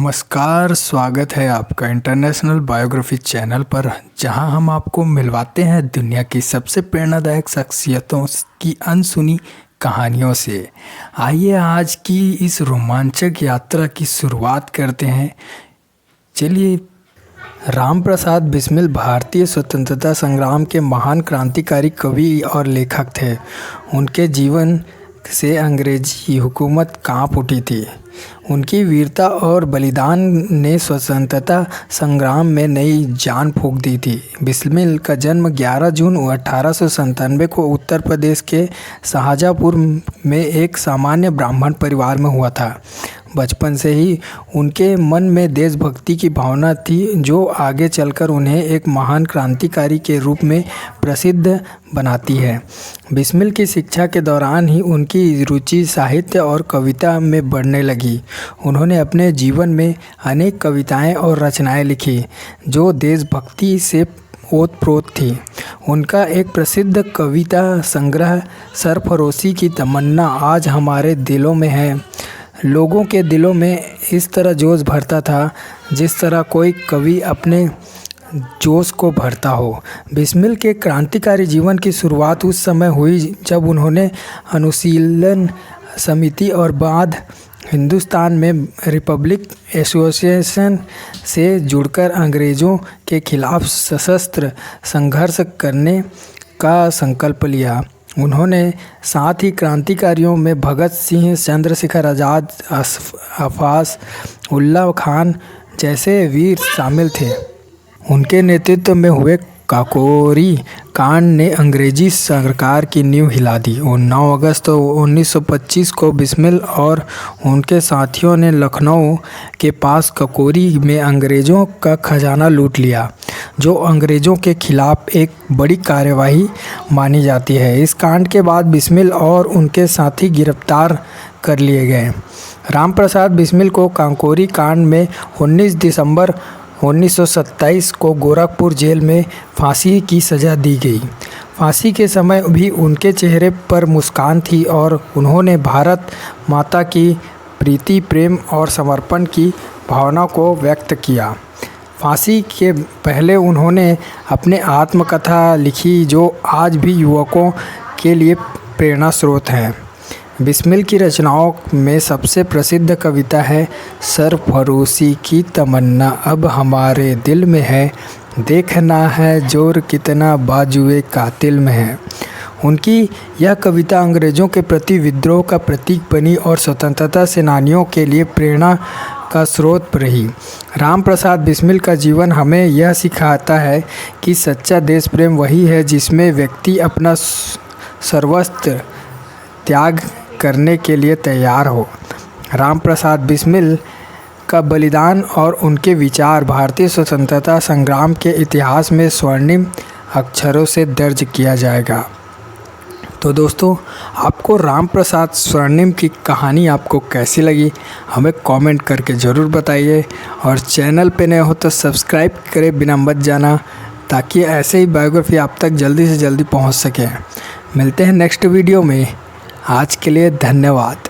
नमस्कार, स्वागत है आपका इंटरनेशनल बायोग्राफी चैनल पर, जहां हम आपको मिलवाते हैं दुनिया की सबसे प्रेरणादायक शख्सियतों की अनसुनी कहानियों से। आइए आज की इस रोमांचक यात्रा की शुरुआत करते हैं। चलिए। राम प्रसाद बिस्मिल भारतीय स्वतंत्रता संग्राम के महान क्रांतिकारी कवि और लेखक थे। उनके जीवन से अंग्रेजी हुकूमत कांप उठी थी। उनकी वीरता और बलिदान ने स्वतंत्रता संग्राम में नई जान फूंक दी थी। बिस्मिल का जन्म 11 जून 1897 को उत्तर प्रदेश के शाहजहाँपुर में एक सामान्य ब्राह्मण परिवार में हुआ था। बचपन से ही उनके मन में देशभक्ति की भावना थी, जो आगे चलकर उन्हें एक महान क्रांतिकारी के रूप में प्रसिद्ध बनाती है। बिस्मिल की शिक्षा के दौरान ही उनकी रुचि साहित्य और कविता में बढ़ने लगी। उन्होंने अपने जीवन में अनेक कविताएं और रचनाएं लिखी, जो देशभक्ति से ओतप्रोत थी। उनका एक प्रसिद्ध कविता संग्रह सरफरोशी की तमन्ना आज हमारे दिलों में है, लोगों के दिलों में इस तरह जोश भरता था जिस तरह कोई कवि अपने जोश को भरता हो। बिस्मिल के क्रांतिकारी जीवन की शुरुआत उस समय हुई जब उन्होंने अनुशीलन समिति और बाद हिंदुस्तान में रिपब्लिक एसोसिएशन से जुड़कर अंग्रेज़ों के खिलाफ सशस्त्र संघर्ष करने का संकल्प लिया। उन्होंने साथ ही क्रांतिकारियों में भगत सिंह, चंद्रशेखर आज़ाद, अब्बास उल्ला खान जैसे वीर शामिल थे। उनके नेतृत्व में हुए काकोरी कांड ने अंग्रेजी सरकार की नींव हिला दी। 9 अगस्त 1925 को बिस्मिल और उनके साथियों ने लखनऊ के पास काकोरी में अंग्रेज़ों का खजाना लूट लिया, जो अंग्रेज़ों के खिलाफ एक बड़ी कार्यवाही मानी जाती है। इस कांड के बाद बिस्मिल और उनके साथी गिरफ्तार कर लिए गए। राम प्रसाद बिस्मिल को काकोरी कांड में 19 दिसंबर 1927 को गोरखपुर जेल में फांसी की सज़ा दी गई। फांसी के समय भी उनके चेहरे पर मुस्कान थी और उन्होंने भारत माता की प्रीति, प्रेम और समर्पण की भावना को व्यक्त किया। फांसी के पहले उन्होंने अपने आत्मकथा लिखी, जो आज भी युवकों के लिए प्रेरणा स्रोत हैं। बिस्मिल की रचनाओं में सबसे प्रसिद्ध कविता है सरफरोशी की तमन्ना अब हमारे दिल में है, देखना है जोर कितना बाजुए कातिल में है। उनकी यह कविता अंग्रेज़ों के प्रति विद्रोह का प्रतीक बनी और स्वतंत्रता सेनानियों के लिए प्रेरणा का स्रोत रही। राम प्रसाद बिस्मिल का जीवन हमें यह सिखाता है कि सच्चा देश प्रेम वही है जिसमें व्यक्ति अपना सर्वस्व त्याग करने के लिए तैयार हो। राम प्रसाद बिस्मिल का बलिदान और उनके विचार भारतीय स्वतंत्रता संग्राम के इतिहास में स्वर्णिम अक्षरों से दर्ज किया जाएगा। तो दोस्तों, आपको राम प्रसाद स्वर्णिम की कहानी आपको कैसी लगी, हमें कमेंट करके ज़रूर बताइए। और चैनल पे नए हो तो सब्सक्राइब करें बिना मत जाना, ताकि ऐसे ही बायोग्राफी आप तक जल्दी से जल्दी पहुंच सके। मिलते हैं नेक्स्ट वीडियो में। आज के लिए धन्यवाद।